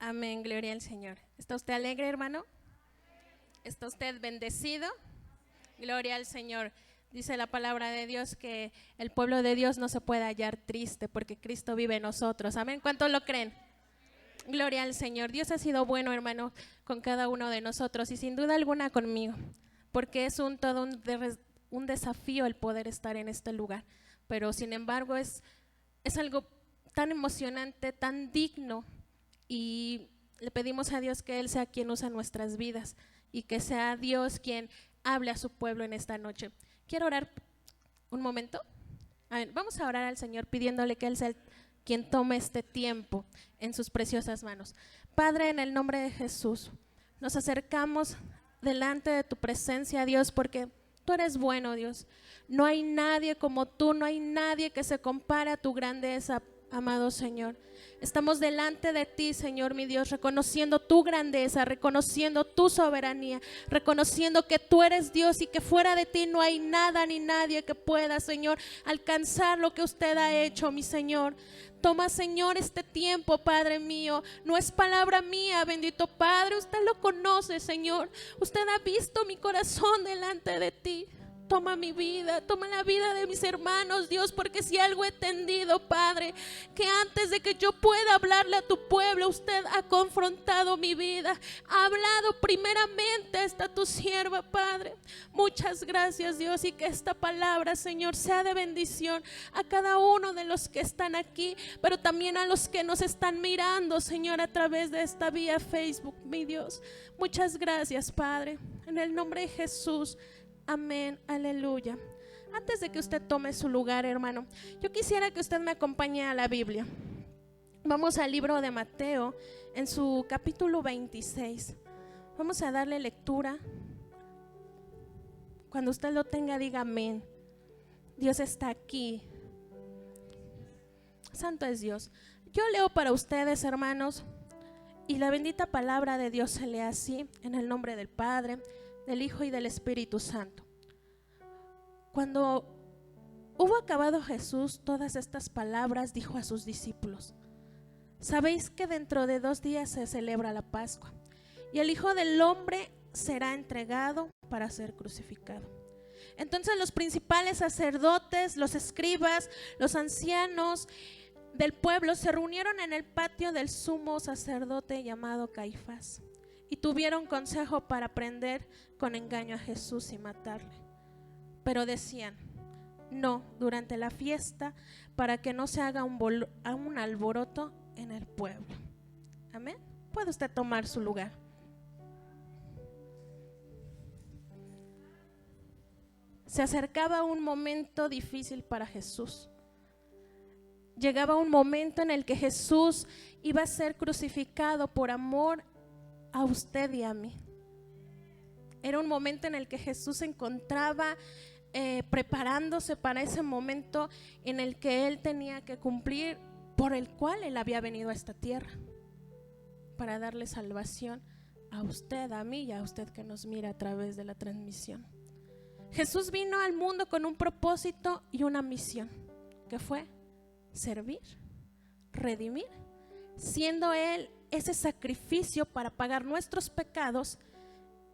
Amén, gloria al Señor. ¿Está usted alegre, hermano? ¿Está usted bendecido? Gloria al Señor. Dice la palabra de Dios que el pueblo de Dios no se puede hallar triste porque Cristo vive en nosotros. Amén. ¿Cuántos lo creen? Gloria al Señor. Dios ha sido bueno, hermano, con cada uno de nosotros y sin duda alguna conmigo, porque es todo un desafío el poder estar en este lugar. Pero sin embargo es algo tan emocionante, tan digno, y le pedimos a Dios que Él sea quien usa nuestras vidas y que sea Dios quien hable a su pueblo en esta noche. Quiero orar un momento. Vamos a orar al Señor pidiéndole que Él sea quien tome este tiempo en sus preciosas manos. Padre, en el nombre de Jesús, nos acercamos delante de tu presencia, Dios, porque tú eres bueno, Dios. No hay nadie como tú, no hay nadie que se compare a tu grandeza, amado Señor. Estamos delante de ti, Señor, mi Dios, reconociendo tu grandeza, reconociendo tu soberanía, reconociendo que tú eres Dios y que fuera de ti no hay nada ni nadie que pueda, Señor, alcanzar lo que usted ha hecho, mi Señor. Toma, Señor, este tiempo, Padre mío. No es palabra mía, bendito Padre. Usted lo conoce, Señor. Usted ha visto mi corazón delante de ti. Toma mi vida, toma la vida de mis hermanos, Dios, porque si algo he entendido, Padre, que antes de que yo pueda hablarle a tu pueblo, usted ha confrontado mi vida, ha hablado primeramente hasta tu sierva, Padre. Muchas gracias, Dios, y que esta palabra, Señor, sea de bendición a cada uno de los que están aquí, pero también a los que nos están mirando, Señor, a través de esta vía Facebook, mi Dios. Muchas gracias, Padre, en el nombre de Jesús. Amén, aleluya. Antes de que usted tome su lugar, hermano, yo quisiera que usted me acompañe a la Biblia. Vamos al libro de Mateo, en su capítulo 26. Vamos a darle lectura. Cuando usted lo tenga, diga amén. Dios está aquí. Santo es Dios. Yo leo para ustedes, hermanos, y la bendita palabra de Dios se lee así, en el nombre del Padre, del Hijo y del Espíritu Santo. Cuando hubo acabado Jesús todas estas palabras, dijo a sus discípulos: sabéis que dentro de 2 días se celebra la Pascua, y el Hijo del Hombre será entregado para ser crucificado. Entonces los principales sacerdotes, los escribas, los ancianos del pueblo se reunieron en el patio del sumo sacerdote llamado Caifás, y tuvieron consejo para prender con engaño a Jesús y matarle. Pero decían: no, durante la fiesta, para que no se haga un alboroto en el pueblo. Amén. Puede usted tomar su lugar. Se acercaba un momento difícil para Jesús. Llegaba un momento en el que Jesús iba a ser crucificado por amor a usted y a mí. Era un momento en el que Jesús se encontraba preparándose para ese momento en el que Él tenía que cumplir, por el cual Él había venido a esta tierra, para darle salvación a usted, a mí y a usted que nos mira a través de la transmisión. Jesús vino al mundo con un propósito y una misión, que fue servir, redimir, siendo Él ese sacrificio para pagar nuestros pecados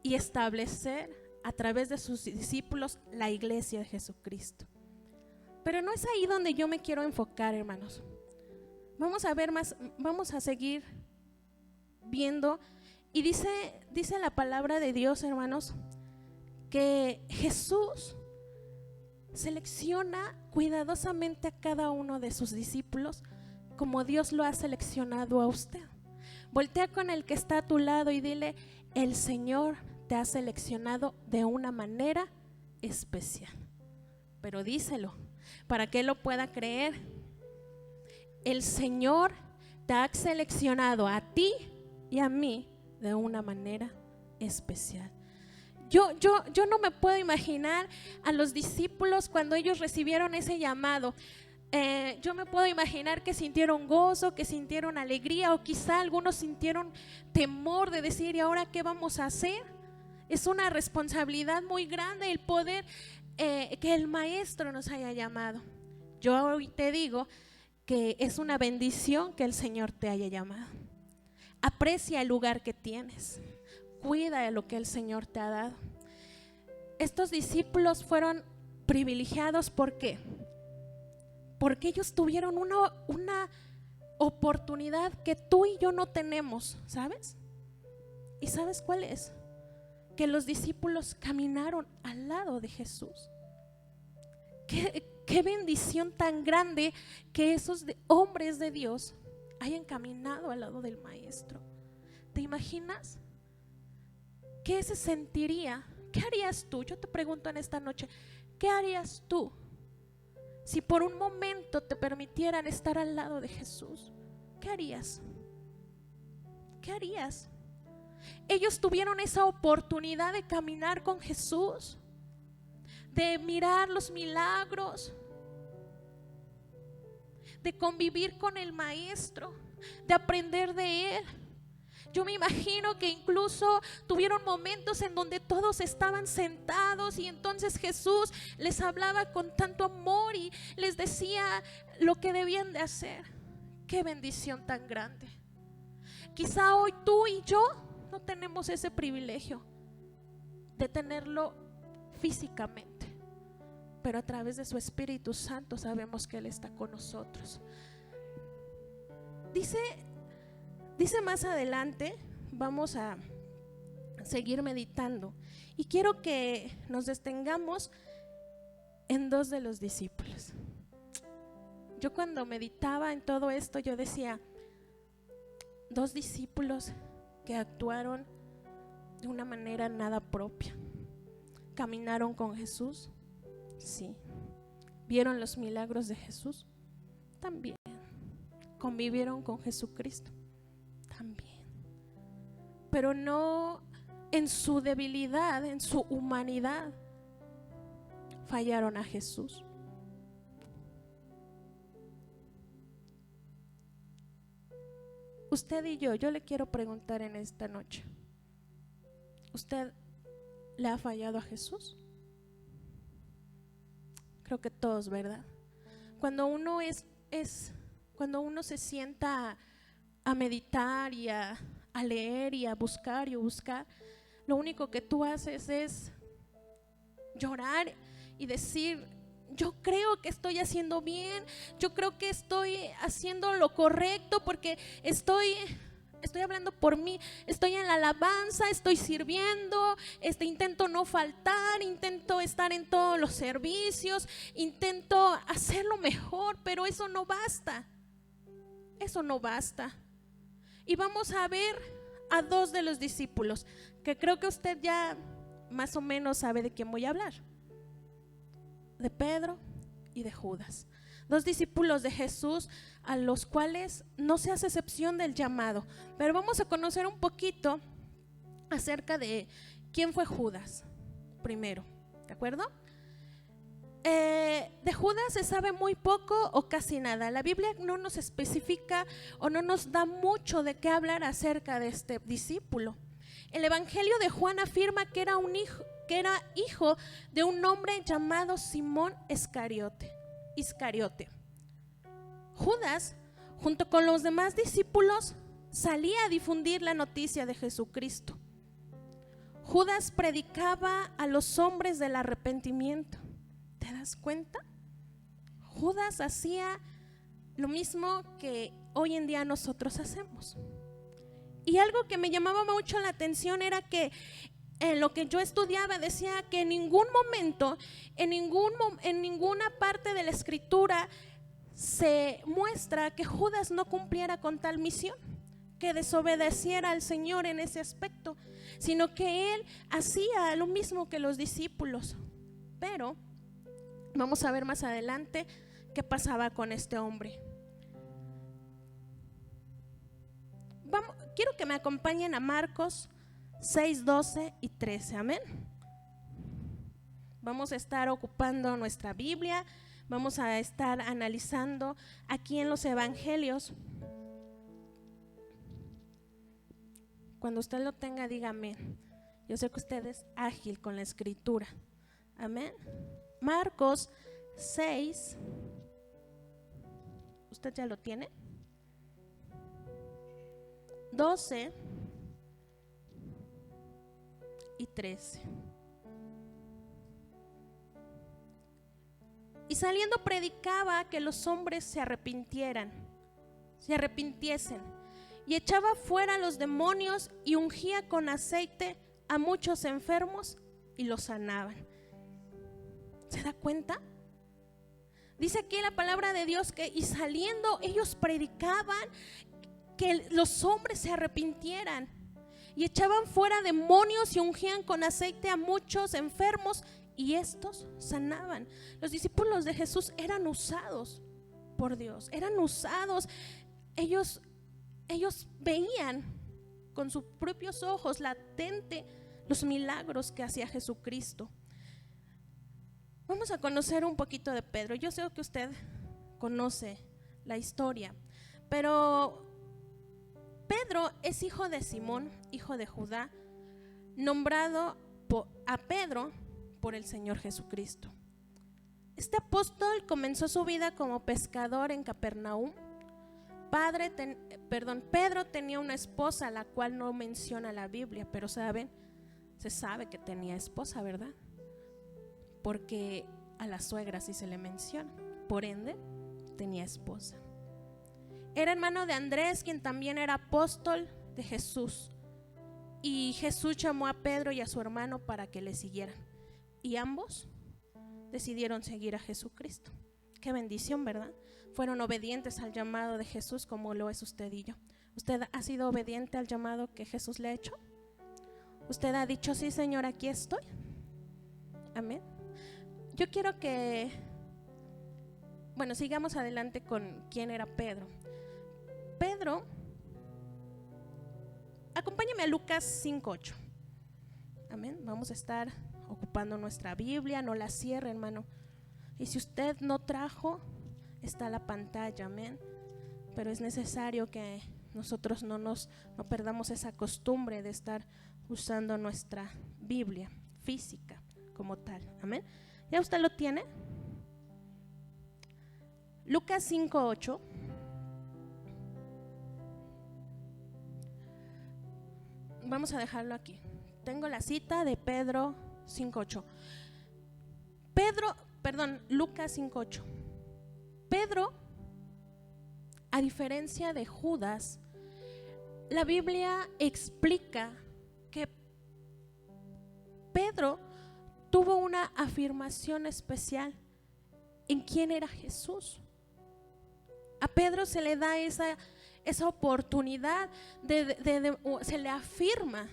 y establecer a través de sus discípulos la iglesia de Jesucristo. Pero no es ahí donde yo me quiero enfocar, hermanos. Vamos a ver más, vamos a seguir viendo, y dice la palabra de Dios, hermanos, que Jesús selecciona cuidadosamente a cada uno de sus discípulos como Dios lo ha seleccionado a usted. Voltea con el que está a tu lado y dile: el Señor te ha seleccionado de una manera especial. Pero díselo para que Él lo pueda creer. El Señor te ha seleccionado a ti y a mí de una manera especial. Yo no me puedo imaginar a los discípulos cuando ellos recibieron ese llamado. Yo me puedo imaginar que sintieron gozo, que sintieron alegría, o quizá algunos sintieron temor de decir: ¿y ahora qué vamos a hacer? Es una responsabilidad muy grande el poder que el Maestro nos haya llamado. Yo hoy te digo que es una bendición que el Señor te haya llamado. Aprecia el lugar que tienes. Cuida de lo que el Señor te ha dado. Estos discípulos fueron privilegiados, ¿por qué? Porque ellos tuvieron una oportunidad que tú y yo no tenemos, ¿sabes? ¿Y sabes cuál es? Que los discípulos caminaron al lado de Jesús. Qué bendición tan grande que esos hombres de Dios hayan caminado al lado del Maestro. ¿Te imaginas? ¿Qué se sentiría? ¿Qué harías tú? Yo te pregunto en esta noche, ¿qué harías tú si por un momento te permitieran estar al lado de Jesús? ¿Qué harías? ¿Qué harías? Ellos tuvieron esa oportunidad de caminar con Jesús, de mirar los milagros, de convivir con el Maestro, de aprender de Él. Yo me imagino que incluso tuvieron momentos en donde todos estaban sentados y entonces Jesús les hablaba con tanto amor y les decía lo que debían de hacer. Qué bendición tan grande. Quizá hoy tú y yo no tenemos ese privilegio de tenerlo físicamente, pero a través de su Espíritu Santo sabemos que Él está con nosotros. Dice más adelante, vamos a seguir meditando y quiero que nos detengamos en dos de los discípulos. Yo cuando meditaba en todo esto, yo decía, dos discípulos que actuaron de una manera nada propia. ¿Caminaron con Jesús? Sí. ¿Vieron los milagros de Jesús? También. ¿Convivieron con Jesucristo? También. Pero no en su debilidad, en su humanidad, fallaron a Jesús. Usted y yo le quiero preguntar en esta noche, ¿usted le ha fallado a Jesús? Creo que todos, ¿verdad? Cuando uno cuando uno se sienta a meditar y a leer y a buscar, lo único que tú haces es llorar y decir, yo creo que estoy haciendo bien, yo creo que estoy haciendo lo correcto porque estoy hablando por mí, estoy en la alabanza, estoy sirviendo, intento no faltar, intento estar en todos los servicios, intento hacerlo mejor, pero eso no basta. Eso no basta. Y vamos a ver a dos de los discípulos, que creo que usted ya más o menos sabe de quién voy a hablar. De Pedro y de Judas. Dos discípulos de Jesús a los cuales no se hace excepción del llamado. Pero vamos a conocer un poquito acerca de quién fue Judas primero, ¿de acuerdo? De Judas se sabe muy poco o casi nada. La Biblia no nos especifica o no nos da mucho de qué hablar acerca de este discípulo. El Evangelio de Juan afirma que era hijo de un hombre llamado Simón Iscariote. Judas, junto con los demás discípulos, salía a difundir la noticia de Jesucristo. Judas predicaba a los hombres del arrepentimiento. ¿Te das cuenta? Judas hacía lo mismo que hoy en día nosotros hacemos. Y algo que me llamaba mucho la atención era que en lo que yo estudiaba decía que en ningún momento, en ninguna parte de la escritura se muestra que Judas no cumpliera con tal misión, que desobedeciera al Señor en ese aspecto, sino que él hacía lo mismo que los discípulos. Pero vamos a ver más adelante qué pasaba con este hombre. Quiero que me acompañen a Marcos 6, 12 y 13, amén. Vamos a estar ocupando nuestra Biblia, vamos a estar analizando aquí en los evangelios. Cuando usted lo tenga, dígame. Yo sé que usted es ágil con la escritura, amén. Marcos 6, ¿usted ya lo tiene? 12 y 13. Y saliendo predicaba que los hombres se arrepintiesen, y echaba fuera los demonios y ungía con aceite a muchos enfermos y los sanaban. ¿Se da cuenta? Dice aquí la palabra de Dios que y saliendo ellos predicaban que los hombres se arrepintieran y echaban fuera demonios y ungían con aceite a muchos enfermos y estos sanaban. Los discípulos de Jesús eran usados por Dios, eran usados. Ellos veían con sus propios ojos latente los milagros que hacía Jesucristo. Vamos a conocer un poquito de Pedro. Yo sé que usted conoce la historia, pero Pedro es hijo de Simón, hijo de Judá, nombrado a Pedro por el Señor Jesucristo. Este apóstol comenzó su vida como pescador en Capernaum. Pedro tenía una esposa, la cual no menciona la Biblia, pero se sabe que tenía esposa, ¿verdad? Porque a la suegra sí se le menciona. Por ende, tenía esposa. Era hermano de Andrés, quien también era apóstol de Jesús. Y Jesús llamó a Pedro y a su hermano para que le siguieran. Y ambos decidieron seguir a Jesucristo. Qué bendición, ¿verdad? Fueron obedientes al llamado de Jesús, como lo es usted y yo. ¿Usted ha sido obediente al llamado que Jesús le ha hecho? ¿Usted ha dicho, sí, Señor, aquí estoy? Amén. Yo quiero que, sigamos adelante con quién era Pedro. Pedro, acompáñame a Lucas 5:8. Amén. Vamos a estar ocupando nuestra Biblia, no la cierre, hermano. Y si usted no trajo, está la pantalla, amén. Pero es necesario que nosotros no perdamos esa costumbre de estar usando nuestra Biblia física como tal, amén. ¿Ya usted lo tiene? Lucas 5:8. Vamos a dejarlo aquí. Tengo la cita de Pedro 5:8. Lucas 5:8. Pedro, a diferencia de Judas, la Biblia explica que Pedro tuvo una afirmación especial en quién era Jesús. A Pedro se le da esa oportunidad se le afirma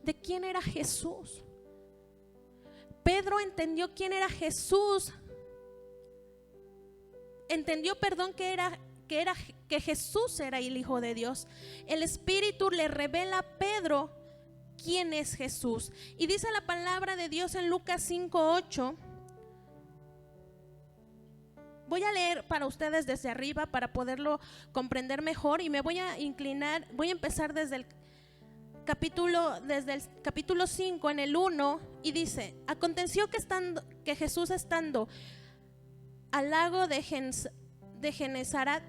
de quién era Jesús. Pedro entendió quién era Jesús. Que Jesús era el Hijo de Dios. El Espíritu le revela a Pedro quién es Jesús. Y dice la palabra de Dios en Lucas 5:8. Voy a leer para ustedes desde arriba para poderlo comprender mejor, y me voy a empezar desde el capítulo 5 en el 1, y dice: aconteció que Jesús, estando al lago de Genezaret,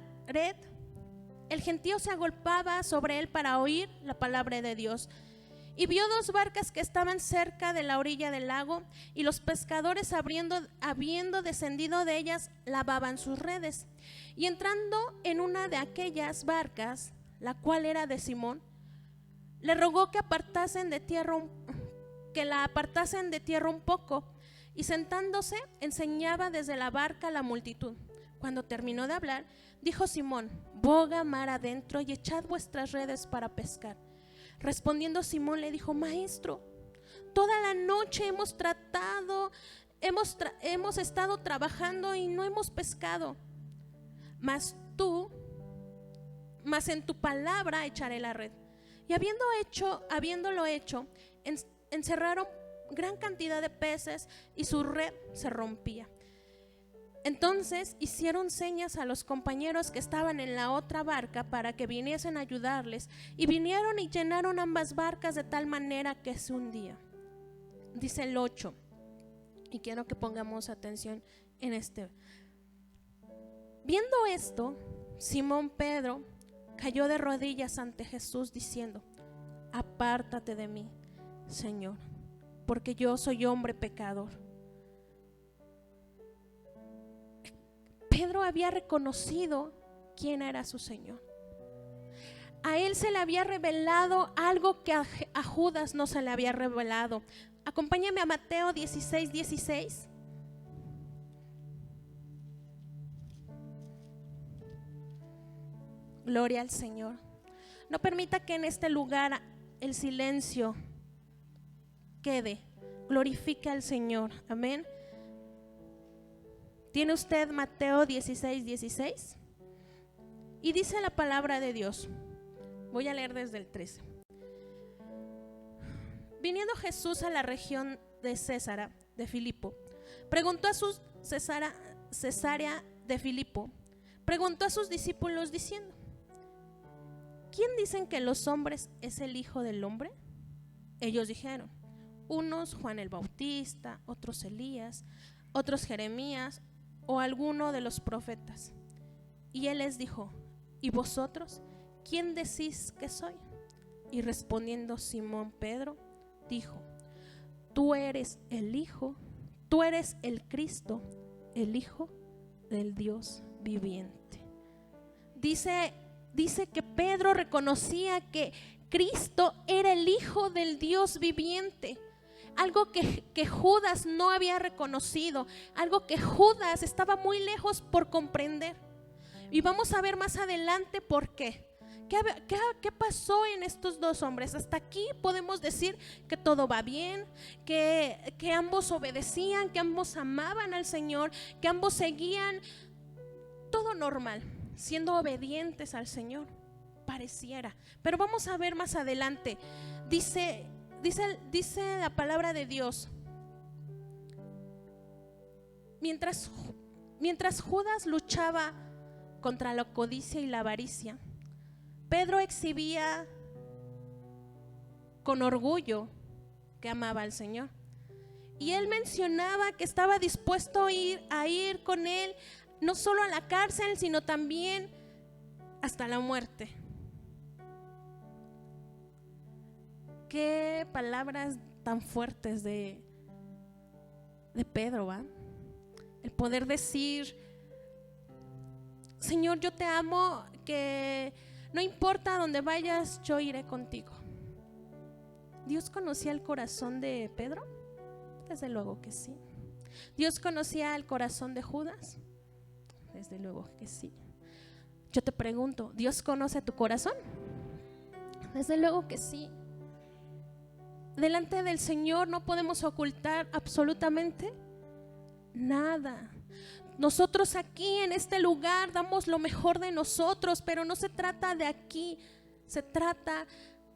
el gentío se agolpaba sobre él para oír la palabra de Dios. Y vio dos barcas que estaban cerca de la orilla del lago, y los pescadores, habiendo descendido de ellas, lavaban sus redes. Y entrando en una de aquellas barcas, la cual era de Simón, le rogó que la apartasen de tierra un poco, y sentándose enseñaba desde la barca a la multitud. Cuando terminó de hablar, dijo Simón: boga mar adentro y echad vuestras redes para pescar. Respondiendo Simón le dijo: Maestro, toda la noche hemos estado trabajando y no hemos pescado, mas en tu palabra echaré la red. Y habiéndolo hecho, encerraron gran cantidad de peces y su red se rompía. Entonces hicieron señas a los compañeros que estaban en la otra barca para que viniesen a ayudarles, y vinieron y llenaron ambas barcas de tal manera que se hundía. Dice el 8, y quiero que pongamos atención en este. Viendo esto, Simón Pedro cayó de rodillas ante Jesús diciendo: apártate de mí, Señor, porque yo soy hombre pecador. Pedro había reconocido quién era su Señor. A él se le había revelado algo que a Judas no se le había revelado. Acompáñame a Mateo 16:16. Gloria al Señor. No permita que en este lugar el silencio quede. Glorifica al Señor. Amén. ¿Tiene usted Mateo 16:16? Y dice la palabra de Dios. Voy a leer desde el 13. Viniendo Jesús a la región de Césarea de Filipo, preguntó a sus Cesarea de Filipo, preguntó a sus discípulos diciendo: ¿quién dicen que los hombres es el Hijo del Hombre? Ellos dijeron: unos Juan el Bautista, otros Elías, otros Jeremías o alguno de los profetas. Y él les dijo: ¿y vosotros quién decís que soy? Y respondiendo Simón Pedro dijo: tú eres el Cristo, el Hijo del Dios viviente. Dice que Pedro reconocía que Cristo era el Hijo del Dios viviente. Algo que Judas no había reconocido, algo que Judas estaba muy lejos por comprender. Y vamos a ver más adelante por qué. ¿Qué pasó en estos dos hombres? Hasta aquí podemos decir que todo va bien, que ambos obedecían, que ambos amaban al Señor, que ambos seguían todo normal, siendo obedientes al Señor, pareciera. Pero vamos a ver más adelante. Dice la palabra de Dios: mientras Judas luchaba contra la codicia y la avaricia, Pedro exhibía con orgullo que amaba al Señor. Y él mencionaba que estaba dispuesto a ir con él, no solo a la cárcel, sino también hasta la muerte. Qué palabras tan fuertes de Pedro, ¿va? El poder decir: Señor, yo te amo, que no importa a dónde vayas, yo iré contigo. ¿Dios conocía el corazón de Pedro? Desde luego que sí. ¿Dios conocía el corazón de Judas? Desde luego que sí. Yo te pregunto, ¿Dios conoce tu corazón? Desde luego que sí. Delante del Señor no podemos ocultar absolutamente nada. Nosotros aquí en este lugar damos lo mejor de nosotros, pero no se trata de aquí, se trata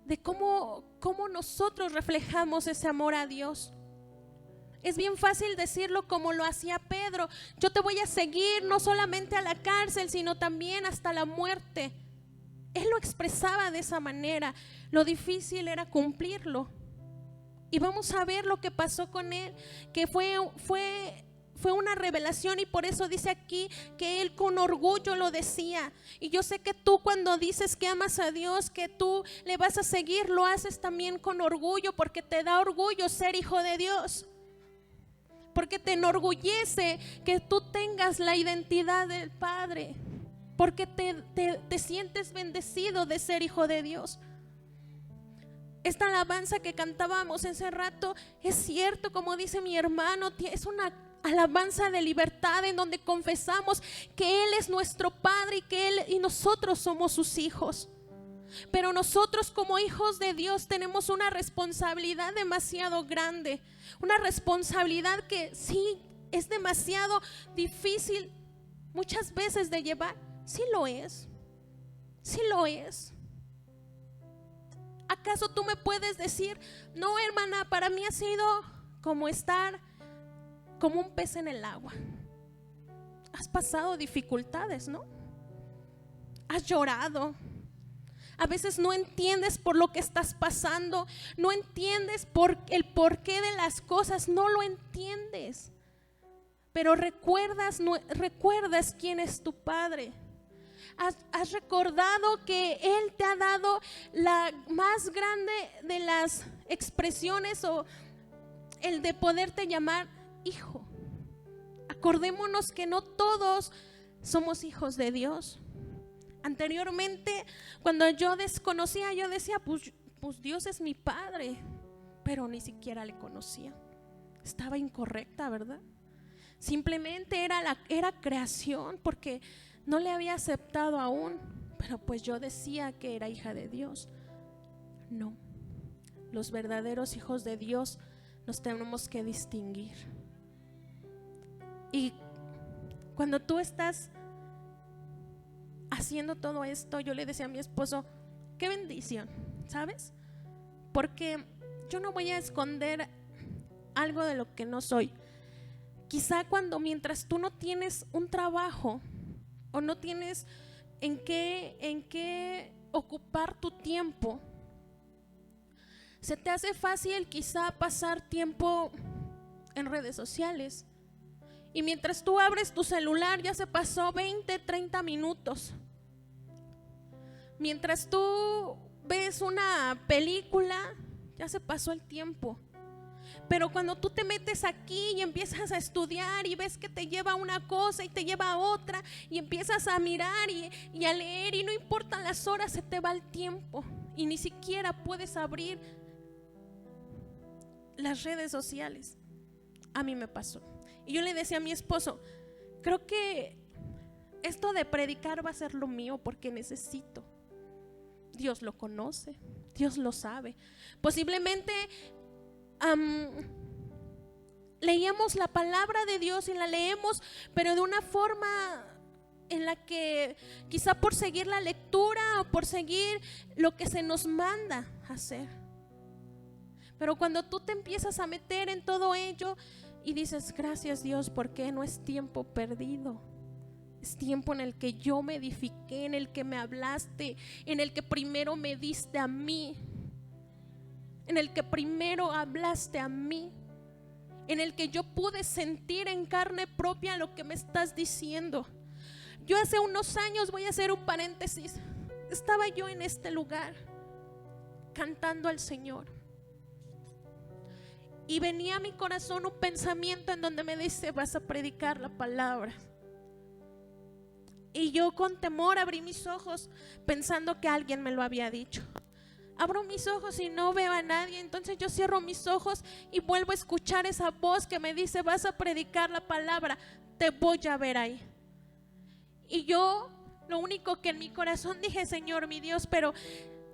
de cómo nosotros reflejamos ese amor a Dios. Es bien fácil decirlo como lo hacía Pedro: yo te voy a seguir no solamente a la cárcel, sino también hasta la muerte. Él lo expresaba de esa manera. Lo difícil era cumplirlo. Y vamos a ver lo que pasó con él, que fue una revelación, y por eso dice aquí que él con orgullo lo decía. Y yo sé que tú, cuando dices que amas a Dios, que tú le vas a seguir, lo haces también con orgullo, porque te da orgullo ser hijo de Dios, porque te enorgullece que tú tengas la identidad del Padre, porque te sientes bendecido de ser hijo de Dios. Esta alabanza que cantábamos ese rato, es cierto, como dice mi hermano, es una alabanza de libertad, en donde confesamos que Él es nuestro Padre y que Él y nosotros somos sus hijos. Pero nosotros, como hijos de Dios, tenemos una responsabilidad demasiado grande, una responsabilidad que sí es demasiado difícil muchas veces de llevar. Sí lo es, sí lo es. ¿Acaso tú me puedes decir: no, hermana, para mí ha sido como estar como un pez en el agua? Has pasado dificultades, ¿no? Has llorado. A veces no entiendes por lo que estás pasando, no entiendes el porqué de las cosas, no lo entiendes. Pero recuerdas quién es tu Padre. has recordado que Él te ha dado la más grande de las expresiones, o el de poderte llamar hijo? Acordémonos que no todos somos hijos de Dios. Anteriormente, cuando yo desconocía, yo decía, pues Dios es mi Padre, pero ni siquiera le conocía. Estaba incorrecta, ¿verdad? Simplemente era creación, porque no le había aceptado aún, pero pues yo decía que era hija de Dios. No, los verdaderos hijos de Dios nos tenemos que distinguir. Y cuando tú estás haciendo todo esto, yo le decía a mi esposo, qué bendición, ¿sabes? Porque yo no voy a esconder algo de lo que no soy. Quizá mientras tú no tienes un trabajo o no tienes en qué ocupar tu tiempo, se te hace fácil quizá pasar tiempo en redes sociales. Y mientras tú abres tu celular ya se pasó 20, 30 minutos. Mientras tú ves una película, ya se pasó el tiempo. Pero cuando tú te metes aquí y empiezas a estudiar y ves que te lleva a una cosa y te lleva a otra, y empiezas a mirar y a leer, y no importan las horas, se te va el tiempo y ni siquiera puedes abrir las redes sociales. A mí me pasó. Y yo le decía a mi esposo, creo que esto de predicar va a ser lo mío, porque necesito. Dios lo conoce, Dios lo sabe. Posiblemente leíamos la palabra de Dios y la leemos, pero de una forma en la que quizá por seguir la lectura o por seguir lo que se nos manda hacer. Pero cuando tú te empiezas a meter en todo ello y dices, gracias Dios, porque no es tiempo perdido. Es tiempo en el que yo me edifiqué, en el que me hablaste, en el que primero me diste a mí, en el que primero hablaste a mí, en el que yo pude sentir en carne propia lo que me estás diciendo. Yo hace unos años, voy a hacer un paréntesis, estaba yo en este lugar cantando al Señor, y venía a mi corazón un pensamiento en donde me dice, vas a predicar la palabra. Y yo con temor abrí mis ojos pensando que alguien me lo había dicho. Abro mis ojos y no veo a nadie. Entonces yo cierro mis ojos y vuelvo a escuchar esa voz que me dice, vas a predicar la palabra, te voy a ver ahí. Y yo lo único que en mi corazón dije, Señor mi Dios, pero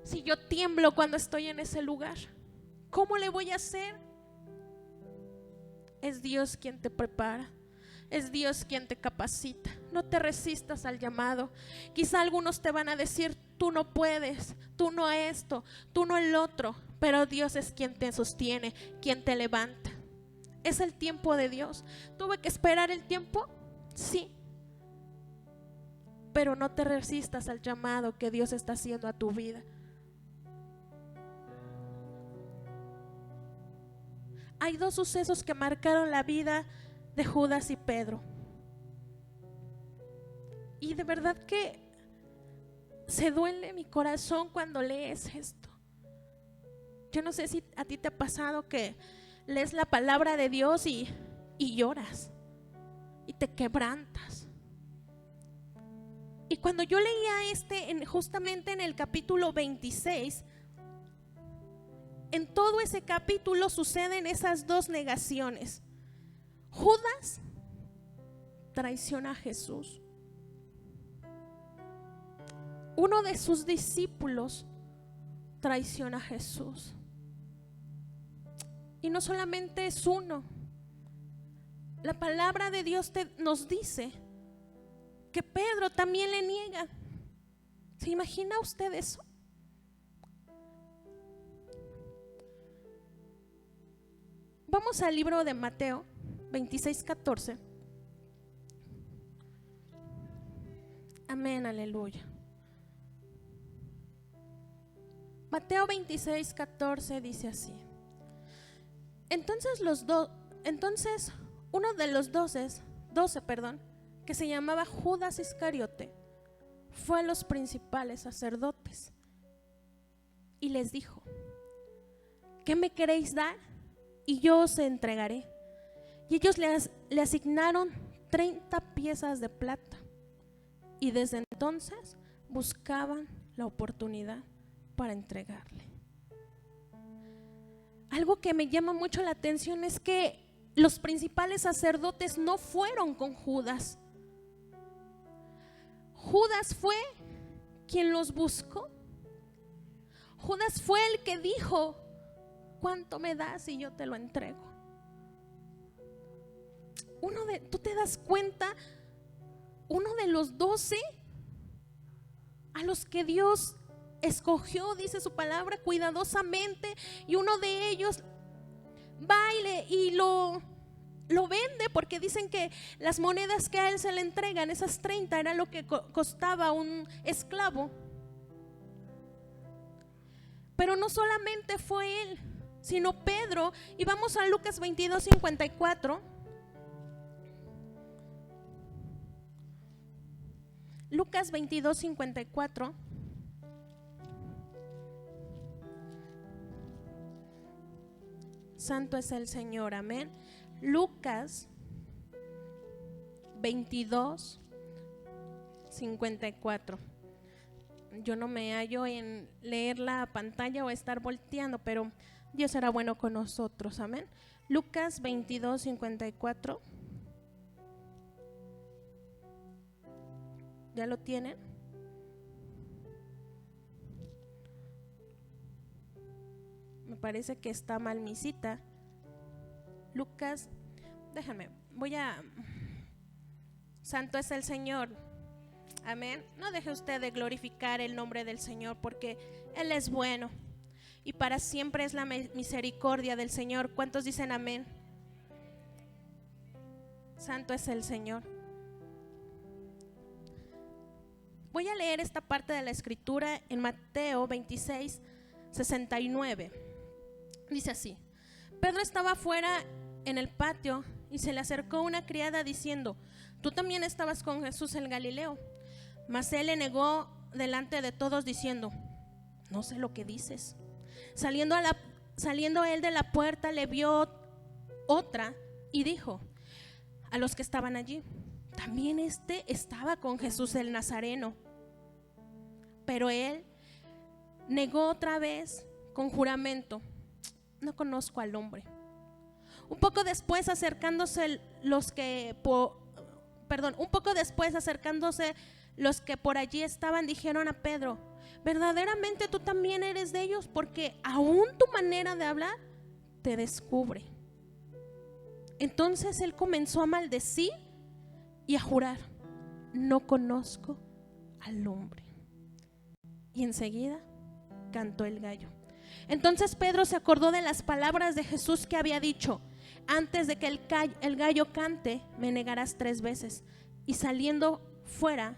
si yo tiemblo cuando estoy en ese lugar, ¿cómo le voy a hacer? Es Dios quien te prepara. Es Dios quien te capacita. No te resistas al llamado. Quizá algunos te van a decir, tú no puedes, tú no esto, tú no el otro, pero Dios es quien te sostiene, quien te levanta. Es el tiempo de Dios. ¿Tuve que esperar el tiempo? Sí. Pero no te resistas al llamado que Dios está haciendo a tu vida. Hay dos sucesos que marcaron la vida de Judas y Pedro. Y de verdad que se duele mi corazón cuando lees esto. Yo no sé si a ti te ha pasado que lees la palabra de Dios y lloras y te quebrantas. Y cuando yo leía justamente en el capítulo 26, en todo ese capítulo suceden esas dos negaciones. Judas traiciona a Jesús. Uno de sus discípulos traiciona a Jesús. Y no solamente es uno. La palabra de Dios nos dice que Pedro también le niega. ¿Se imagina usted eso? Vamos al libro de Mateo 26:14. Amén, aleluya. Mateo 26:14 dice así. Entonces uno de los 12, que se llamaba Judas Iscariote, fue a los principales sacerdotes y les dijo: ¿qué me queréis dar? Y yo os entregaré. Y ellos le asignaron 30 piezas de plata. Y desde entonces buscaban la oportunidad para entregarle. Algo que me llama mucho la atención es que los principales sacerdotes no fueron con Judas. Judas fue quien los buscó. Judas fue el que dijo: ¿cuánto me das y yo te lo entrego? Tú te das cuenta, uno de los 12 a los que Dios escogió, dice su palabra, cuidadosamente, y uno de ellos va y lo vende, porque dicen que las monedas que a él se le entregan, esas 30, era lo que costaba un esclavo. Pero no solamente fue él, sino Pedro. Y vamos a Lucas 22:54. Lucas 22:54. Santo es el Señor, amén. Lucas 22:54. Yo no me hallo en leer la pantalla o estar volteando, pero Dios será bueno con nosotros, amén. Lucas 22:54. ¿Ya lo tienen? Me parece que está mal mi cita. Lucas, déjame, Santo es el Señor, amén. No deje usted de glorificar el nombre del Señor, porque Él es bueno y para siempre es la misericordia del Señor. ¿Cuántos dicen amén? Santo es el Señor. Voy a leer esta parte de la escritura en Mateo 26:69. Dice así: Pedro estaba afuera en el patio y se le acercó una criada diciendo: tú también estabas con Jesús el Galileo. Mas él le negó delante de todos diciendo: no sé lo que dices. Saliendo él de la puerta, le vio otra y dijo a los que estaban allí: también estaba con Jesús el Nazareno. Pero él negó otra vez con juramento: no conozco al hombre. Un poco después acercándose los que por allí estaban, dijeron a Pedro: verdaderamente tú también eres de ellos, porque aún tu manera de hablar te descubre. Entonces él comenzó a maldecir y a jurar: no conozco al hombre. Y enseguida cantó el gallo. Entonces Pedro se acordó de las palabras de Jesús que había dicho: antes de que el gallo cante, me negarás 3 veces. Y saliendo fuera,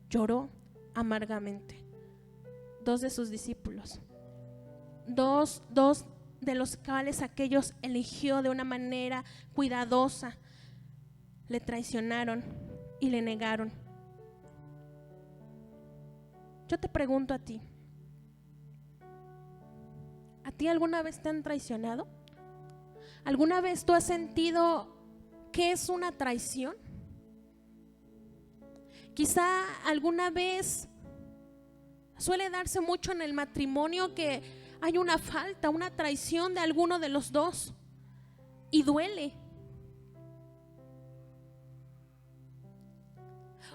lloró amargamente. 2 de sus discípulos, dos de los cuales aquellos eligió de una manera cuidadosa, le traicionaron y le negaron. Yo te pregunto a ti: ¿a ti alguna vez te han traicionado? ¿Alguna vez tú has sentido que es una traición? Quizá alguna vez suele darse mucho en el matrimonio que hay una falta, una traición de alguno de los dos y duele.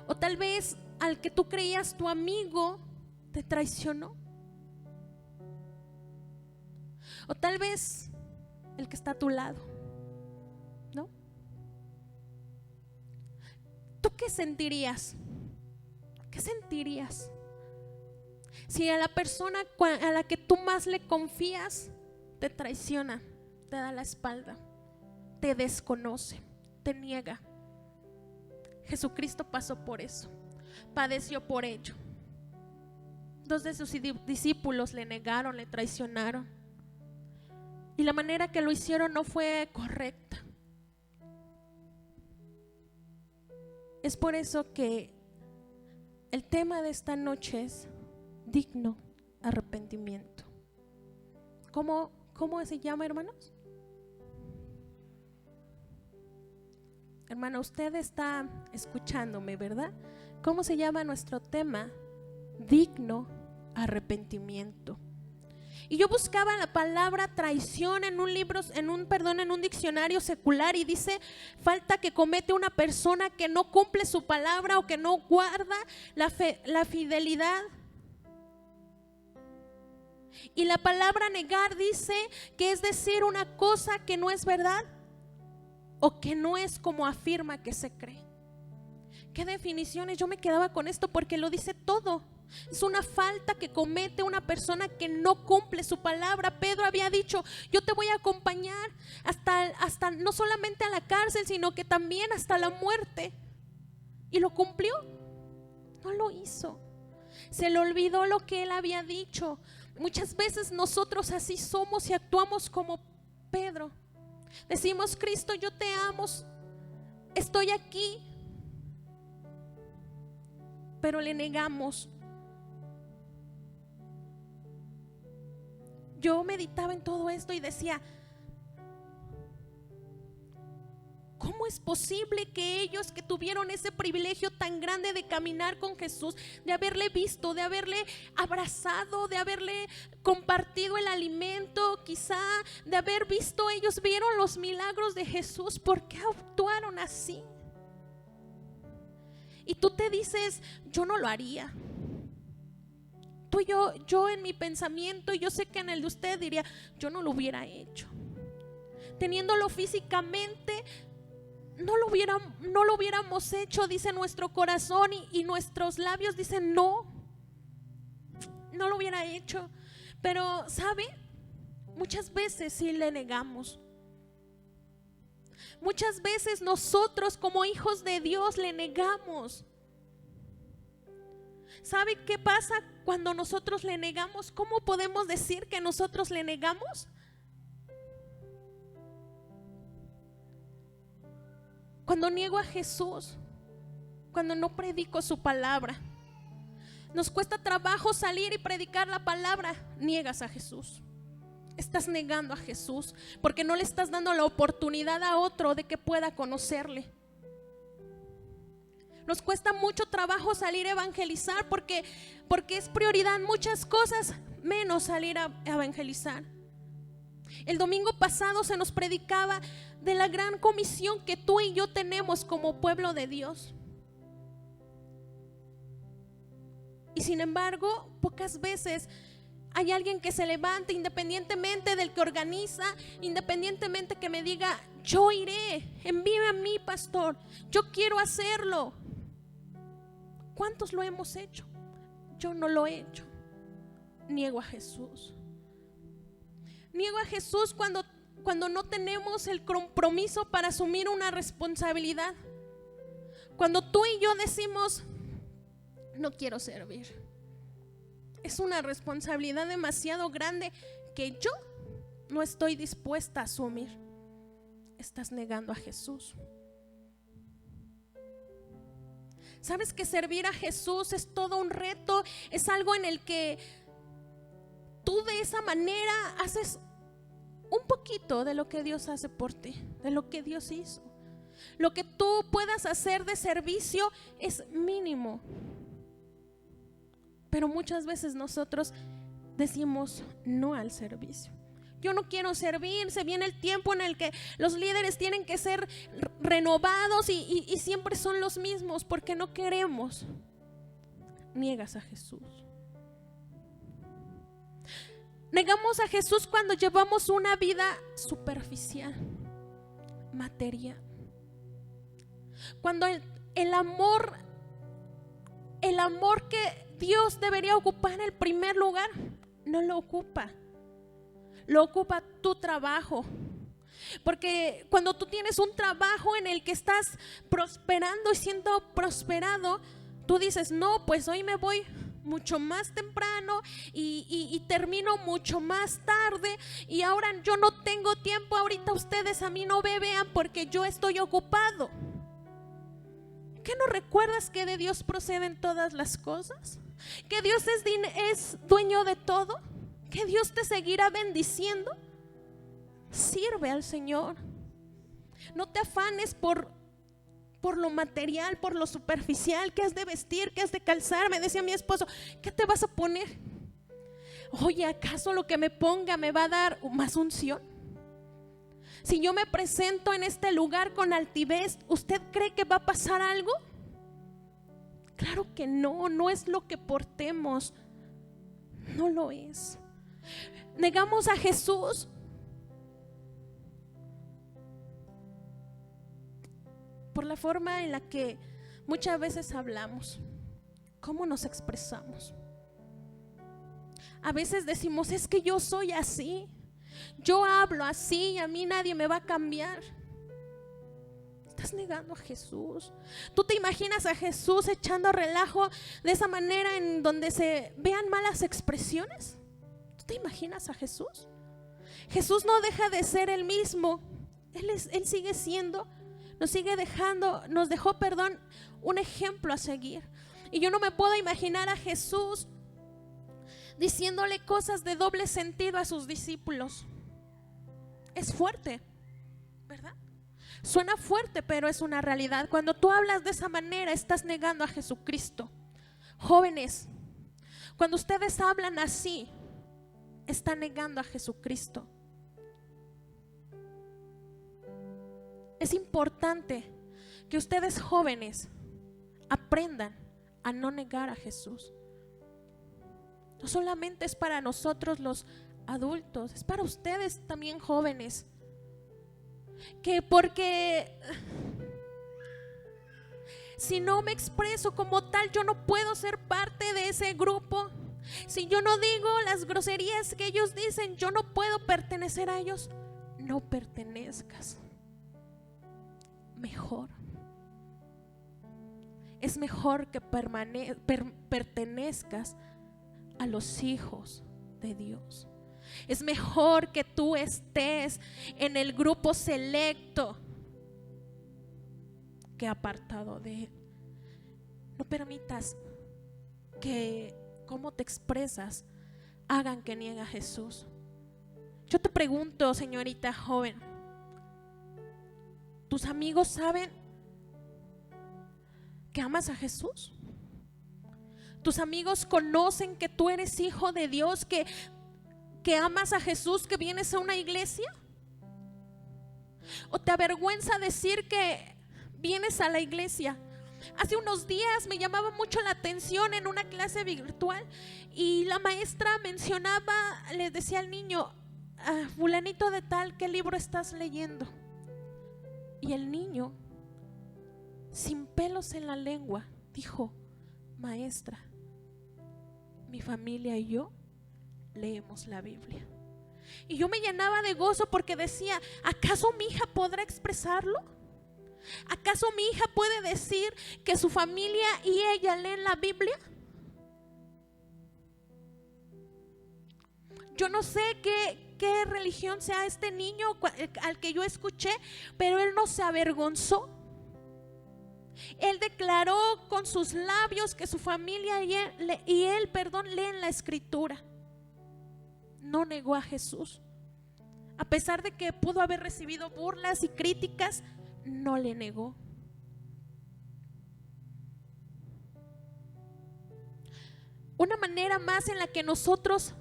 O tal vez al que tú creías tu amigo te traicionó. O tal vez el que está a tu lado, ¿no? ¿Tú qué sentirías? ¿Qué sentirías si a la persona a la que tú más le confías te traiciona, te da la espalda, te desconoce, te niega? Jesucristo pasó por eso, padeció por ello. 2 de sus discípulos le negaron, le traicionaron, y la manera que lo hicieron no fue correcta. Es por eso que El tema de esta noche es digno arrepentimiento. ¿Cómo se llama, hermanos? Hermano, usted está escuchándome, ¿verdad? ¿Cómo se llama nuestro tema? Digno arrepentimiento. Y yo buscaba la palabra traición en un diccionario secular, y dice: falta que comete una persona que no cumple su palabra o que no guarda la fidelidad. Y la palabra negar dice que es decir una cosa que no es verdad o que no es como afirma que se cree. ¿Qué definiciones? Yo me quedaba con esto porque lo dice todo. Es una falta que comete una persona que no cumple su palabra. Pedro había dicho: yo te voy a acompañar hasta no solamente a la cárcel, sino que también hasta la muerte. ¿Y lo cumplió? No lo hizo. Se le olvidó lo que él había dicho. Muchas veces nosotros así somos y actuamos como Pedro. Decimos: Cristo, yo te amo, estoy aquí, pero le negamos. Yo meditaba en todo esto y decía: ¿cómo es posible que ellos que tuvieron ese privilegio tan grande de caminar con Jesús, de haberle visto, de haberle abrazado, de haberle compartido el alimento, quizá de haber visto, ellos vieron los milagros de Jesús, ¿por qué actuaron así? Y tú te dices: yo no lo haría. Yo en mi pensamiento, yo sé que en el de usted diría: yo no lo hubiera hecho. Teniéndolo físicamente, no lo hubiéramos hecho, dice nuestro corazón, y nuestros labios dicen: no lo hubiera hecho. Pero ¿sabe? Muchas veces sí le negamos. Muchas veces nosotros como hijos de Dios le negamos. ¿Sabe qué pasa cuando nosotros le negamos? ¿Cómo podemos decir que nosotros le negamos? Cuando niego a Jesús, cuando no predico su palabra. Nos cuesta trabajo salir y predicar la palabra. Niegas a Jesús. Estás negando a Jesús porque no le estás dando la oportunidad a otro de que pueda conocerle. Nos cuesta mucho trabajo salir a evangelizar porque es prioridad muchas cosas, menos salir a evangelizar. El domingo pasado se nos predicaba de la gran comisión que tú y yo tenemos como pueblo de Dios. Y sin embargo, pocas veces hay alguien que se levante, independientemente del que organiza, independientemente que me diga: yo iré, envíame a mí, pastor, yo quiero hacerlo. ¿Cuántos lo hemos hecho? Yo no lo he hecho. Niego a Jesús. Niego a Jesús cuando no tenemos el compromiso para asumir una responsabilidad. Cuando tú y yo decimos: no quiero servir. Es una responsabilidad demasiado grande que yo no estoy dispuesta a asumir. Estás negando a Jesús. ¿Sabes que servir a Jesús es todo un reto? Es algo en el que tú de esa manera haces un poquito de lo que Dios hace por ti, de lo que Dios hizo. Lo que tú puedas hacer de servicio es mínimo. Pero muchas veces nosotros decimos no al servicio. Yo no quiero servir. Se viene el tiempo en el que los líderes tienen que ser renovados y siempre son los mismos porque no queremos. Niegas a Jesús. Negamos a Jesús cuando llevamos una vida superficial, material. Cuando el amor que Dios debería ocupar el primer lugar, no lo ocupa. Lo ocupa tu trabajo. Porque cuando tú tienes un trabajo en el que estás prosperando y siendo prosperado, tú dices: no, pues hoy me voy mucho más temprano y termino mucho más tarde, y ahora yo no tengo tiempo, ahorita ustedes a mí no me vean porque yo estoy ocupado. ¿Qué no recuerdas que de Dios proceden todas las cosas? ¿Que Dios es dueño de todo? ¿Que Dios te seguirá bendiciendo? Sirve al Señor. No te afanes por lo material, por lo superficial, qué has de vestir, qué has de calzar. Me decía mi esposo, ¿qué te vas a poner? Oye, ¿acaso lo que me ponga me va a dar más unción? Si yo me presento en este lugar con altivez, ¿usted cree que va a pasar algo? Claro que no, no es lo que portemos, no lo es. Negamos a Jesús por la forma en la que muchas veces hablamos, cómo nos expresamos. A veces decimos, es que yo soy así, yo hablo así y a mí nadie me va a cambiar. Estás negando a Jesús. ¿Tú te imaginas a Jesús echando relajo de esa manera en donde se vean malas expresiones? ¿Tú te imaginas a Jesús? Jesús no deja de ser el mismo. Él sigue siendo, nos dejó un ejemplo a seguir. Y yo no me puedo imaginar a Jesús diciéndole cosas de doble sentido a sus discípulos. Es fuerte, ¿verdad? Suena fuerte, pero es una realidad. Cuando tú hablas de esa manera, estás negando a Jesucristo. Jóvenes, cuando ustedes hablan así, están negando a Jesucristo. Es importante que ustedes jóvenes aprendan a no negar a Jesús. No solamente es para nosotros los adultos, es para ustedes también jóvenes. Que porque si no me expreso como tal, yo no puedo ser parte de ese grupo. Si yo no digo las groserías que ellos dicen, yo no puedo pertenecer a ellos. No pertenezcas. Mejor. Es mejor que pertenezcas a los hijos de Dios. Es mejor que tú estés en el grupo selecto que apartado de Él. No permitas que cómo te expresas hagan que niegue a Jesús. Yo te pregunto, señorita joven, ¿tus amigos saben que amas a Jesús? ¿Tus amigos conocen que tú eres hijo de Dios, que amas a Jesús, que vienes a una iglesia? ¿O te avergüenza decir que vienes a la iglesia? Hace unos días me llamaba mucho la atención en una clase virtual y la maestra mencionaba, le decía al niño, fulanito de tal, ¿qué libro estás leyendo? Y el niño, sin pelos en la lengua, dijo, maestra, mi familia y yo leemos la Biblia. Y yo me llenaba de gozo porque decía, ¿acaso mi hija podrá expresarlo? ¿Acaso mi hija puede decir que su familia y ella leen la Biblia? Yo no sé qué religión sea este niño al que yo escuché, pero él no se avergonzó. Él declaró con sus labios que su familia y él leen la Escritura. No negó a Jesús. A pesar de que pudo haber recibido burlas y críticas, no le negó. Una manera más en la que nosotros,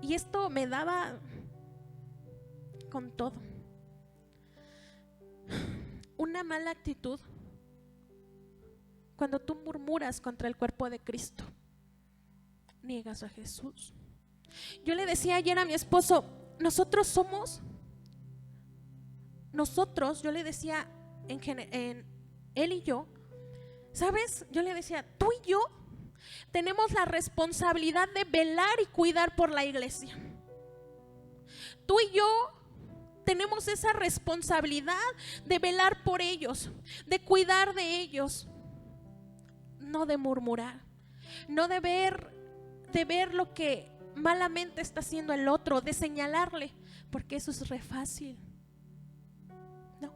y esto me daba con todo, una mala actitud cuando tú murmuras contra el cuerpo de Cristo, niegas a Jesús. Yo le decía ayer a mi esposo, yo le decía en él y yo, ¿sabes? Yo le decía, tú y yo tenemos la responsabilidad de velar y cuidar por la iglesia. Tú y yo tenemos esa responsabilidad de velar por ellos, de cuidar de ellos, no de murmurar, no de ver lo que malamente está haciendo el otro, de señalarle, porque eso es re fácil. No.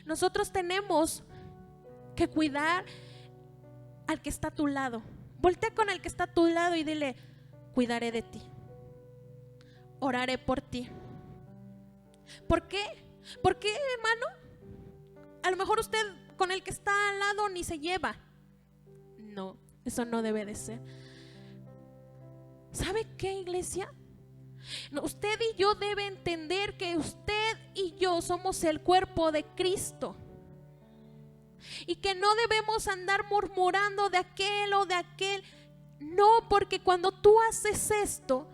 Nosotros tenemos que cuidar al que está a tu lado. Voltea con el que está a tu lado y dile: cuidaré de ti, oraré por ti. ¿Por qué? ¿Por qué, hermano? A lo mejor usted con el que está al lado ni se lleva. No, eso no debe de ser. ¿Sabe qué, iglesia? Usted y yo debe entender que usted y yo somos el cuerpo de Cristo. Y que no debemos andar murmurando de aquel o de aquel. No, porque cuando tú haces esto,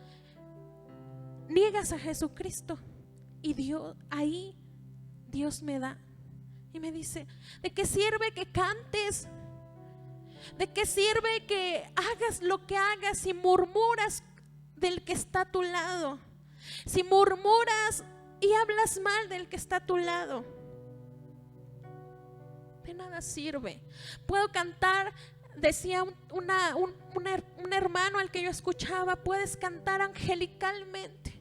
niegas a Jesucristo. Y Dios, ahí Dios me da y me dice: ¿de qué sirve que cantes? ¿De qué sirve que hagas lo que hagas si murmuras del que está a tu lado? Si murmuras y hablas mal del que está a tu lado, de nada sirve. Puedo cantar, decía un hermano al que yo escuchaba, puedes cantar angelicalmente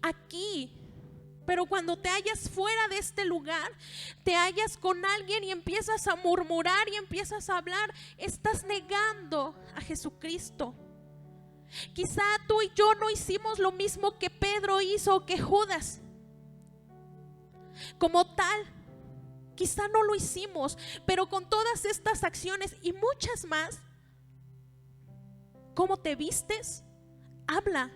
aquí, pero cuando te hallas fuera de este lugar, te hallas con alguien y empiezas a murmurar y empiezas a hablar, estás negando a Jesucristo. Quizá tú y yo no hicimos lo mismo que Pedro hizo o que Judas. Como tal, quizá no lo hicimos, pero con todas estas acciones y muchas más, ¿cómo te vistes? Habla.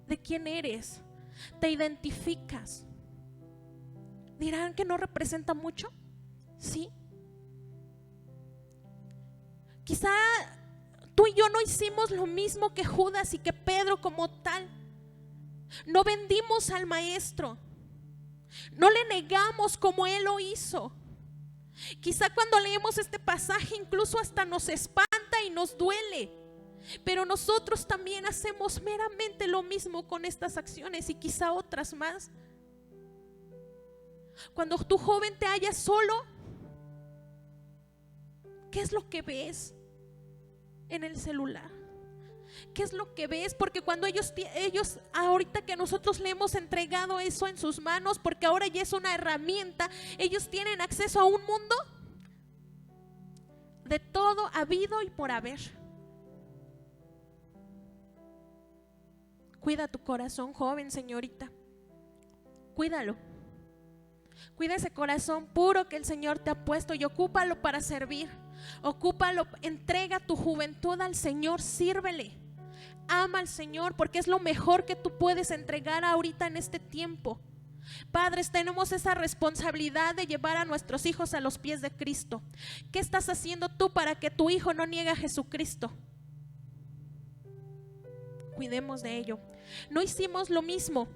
¿De quién eres? ¿Te identificas? ¿Dirán que no representa mucho? Sí. Quizá tú y yo no hicimos lo mismo que Judas y que Pedro como tal. No vendimos al maestro. No le negamos como él lo hizo. Quizá cuando leemos este pasaje incluso hasta nos espanta y nos duele. Pero nosotros también hacemos meramente lo mismo con estas acciones y quizá otras más. Cuando tú, joven, te hallas solo, ¿qué es lo que ves en el celular? ¿Qué es lo que ves? Porque cuando ellos ahorita que nosotros le hemos entregado eso en sus manos, porque ahora ya es una herramienta, ellos tienen acceso a un mundo de todo habido y por haber. Cuida tu corazón, joven, señorita. Cuídalo. Cuida ese corazón puro que el Señor te ha puesto y ocúpalo para servir. Ocúpalo, entrega tu juventud al Señor, sírvele. Ama al Señor porque es lo mejor que tú puedes entregar ahorita en este tiempo. Padres, tenemos esa responsabilidad de llevar a nuestros hijos a los pies de Cristo. ¿Qué estás haciendo tú para que tu hijo no niegue a Jesucristo? Cuidemos de ello. No hicimos lo mismo.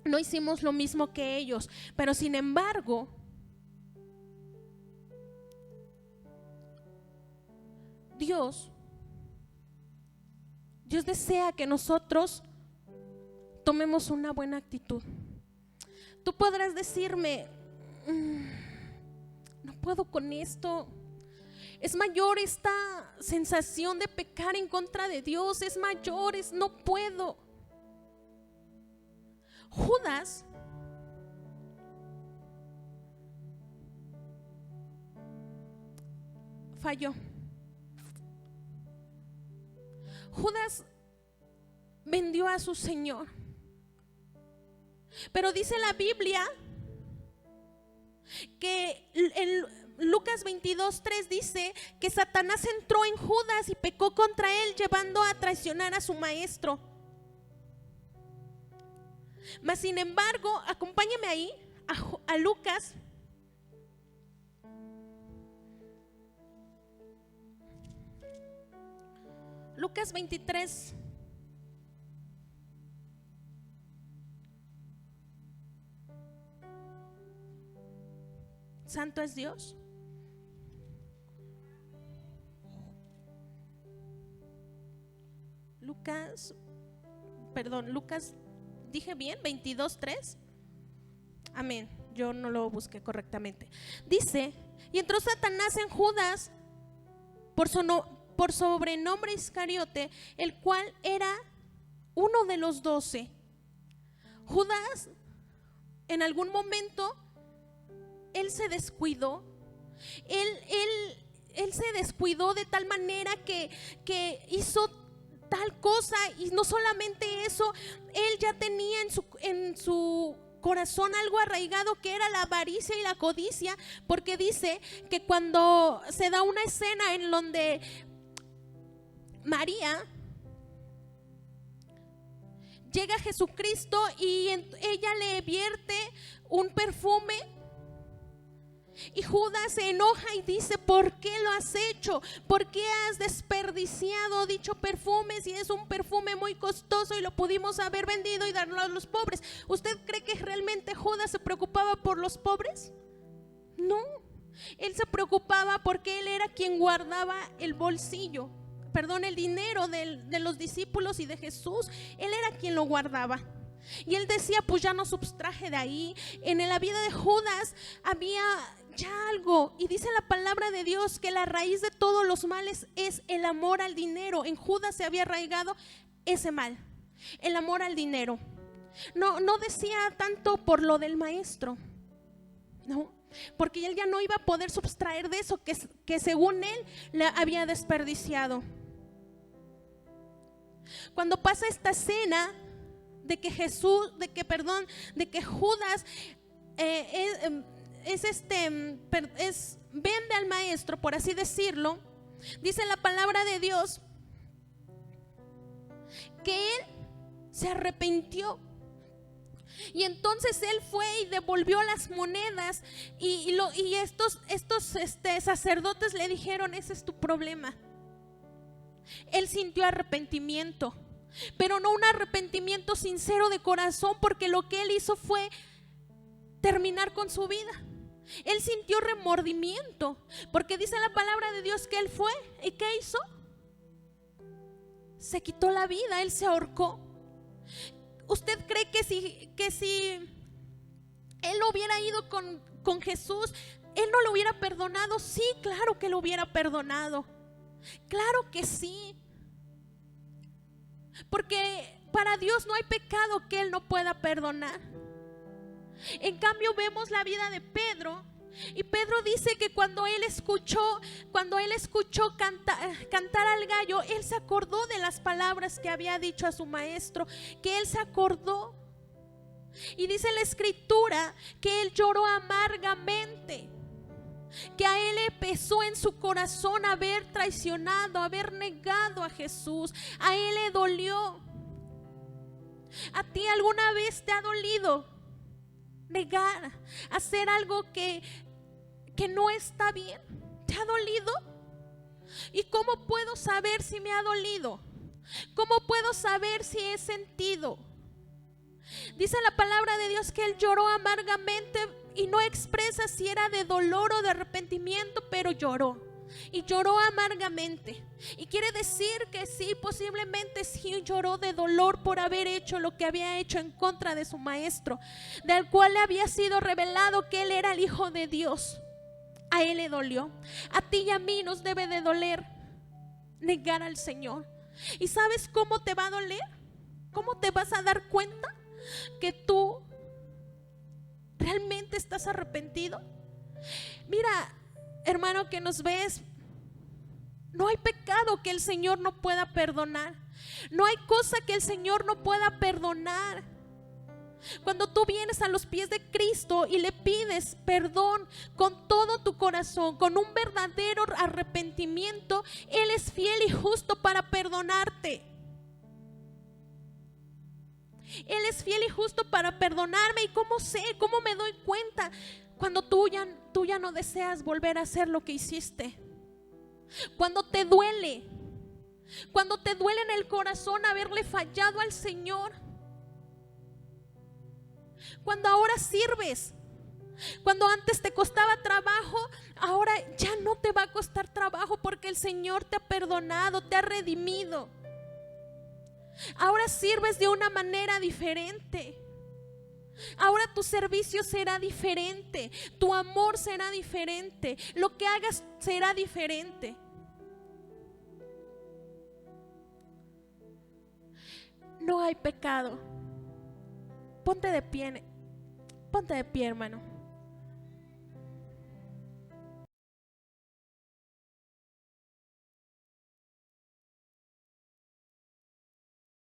No hicimos lo mismo que ellos, pero sin embargo, Dios desea que nosotros tomemos una buena actitud. Tú podrás decirme: no puedo con esto. Es mayor esta sensación de pecar en contra de Dios, es mayor, no puedo. Judas falló. Judas vendió a su Señor. Pero dice la Biblia que en Lucas 22:3 dice que Satanás entró en Judas y pecó contra él, llevando a traicionar a su maestro. Mas sin embargo, acompáñame ahí a Lucas. Lucas 23. Santo es Dios. Lucas, dije bien, 22:3. Amén, yo no lo busqué correctamente. Dice: y entró Satanás en Judas por por sobrenombre Iscariote, el cual era uno de los 12. Judas, en algún momento, él se descuidó. Él se descuidó de tal manera que hizo tal cosa, y no solamente eso, él ya tenía en su corazón algo arraigado, que era la avaricia y la codicia, porque dice que cuando se da una escena en donde María llega a Jesucristo y ella le vierte un perfume, y Judas se enoja y dice: ¿por qué lo has hecho? ¿Por qué has desperdiciado dicho perfume si es un perfume muy costoso y lo pudimos haber vendido y darlo a los pobres? ¿Usted cree que realmente Judas se preocupaba por los pobres? No, él se preocupaba porque él era quien guardaba el bolsillo, el dinero de los discípulos y de Jesús. Él era quien lo guardaba. Y él decía: pues ya no subtraje de ahí. En la vida de Judas había ya algo, y dice la palabra de Dios que la raíz de todos los males es el amor al dinero. En Judas se había arraigado ese mal, el amor al dinero. No decía tanto por lo del maestro, no, porque él ya no iba a poder subtraer de eso que según él le había desperdiciado. Cuando pasa esta escena de que Judas vende al maestro, por así decirlo, dice la palabra de Dios que él se arrepintió, y entonces él fue y devolvió las monedas, y estos sacerdotes le dijeron: ese es tu problema. Él sintió arrepentimiento, pero no un arrepentimiento sincero de corazón, porque lo que él hizo fue terminar con su vida. Él sintió remordimiento, porque dice la palabra de Dios que él fue y ¿qué hizo? Se quitó la vida, él se ahorcó. ¿Usted cree que si él hubiera ido con Jesús, él no lo hubiera perdonado? Sí, claro que lo hubiera perdonado. Claro que sí. Porque para Dios no hay pecado que él no pueda perdonar. En cambio vemos la vida de Pedro, y Pedro dice que cuando él escuchó cantar al gallo, él se acordó de las palabras que había dicho a su maestro, que él se acordó. Y dice la escritura que él lloró amargamente, que a él le pesó en su corazón haber traicionado, haber negado a Jesús. A él le dolió. ¿A ti alguna vez te ha dolido negar, hacer algo que no está bien? ¿Te ha dolido? ¿Y cómo puedo saber si me ha dolido? ¿Cómo puedo saber si he sentido? Dice la palabra de Dios que él lloró amargamente, y no expresa si era de dolor o de arrepentimiento, pero lloró. Y lloró amargamente. Y quiere decir que sí, posiblemente sí lloró de dolor por haber hecho lo que había hecho en contra de su maestro, del cual le había sido revelado que él era el Hijo de Dios. A él le dolió. A ti y a mí nos debe de doler negar al Señor. ¿Y sabes cómo te va a doler? ¿Cómo te vas a dar cuenta que tú realmente estás arrepentido? Mira, hermano que nos ves, no hay pecado que el Señor no pueda perdonar. No hay cosa que el Señor no pueda perdonar. Cuando tú vienes a los pies de Cristo y le pides perdón con todo tu corazón, con un verdadero arrepentimiento, Él es fiel y justo para perdonarte. Él es fiel y justo para perdonarme. ¿Y cómo sé? ¿Cómo me doy cuenta? Cuando tú ya no deseas volver a hacer lo que hiciste. Cuando te duele en el corazón haberle fallado al Señor. Cuando ahora sirves, cuando antes te costaba trabajo, ahora ya no te va a costar trabajo, porque el Señor te ha perdonado, te ha redimido. Ahora sirves de una manera diferente. Ahora tu servicio será diferente, tu amor será diferente, lo que hagas será diferente. hay pecado. Ponte de pie, hermano.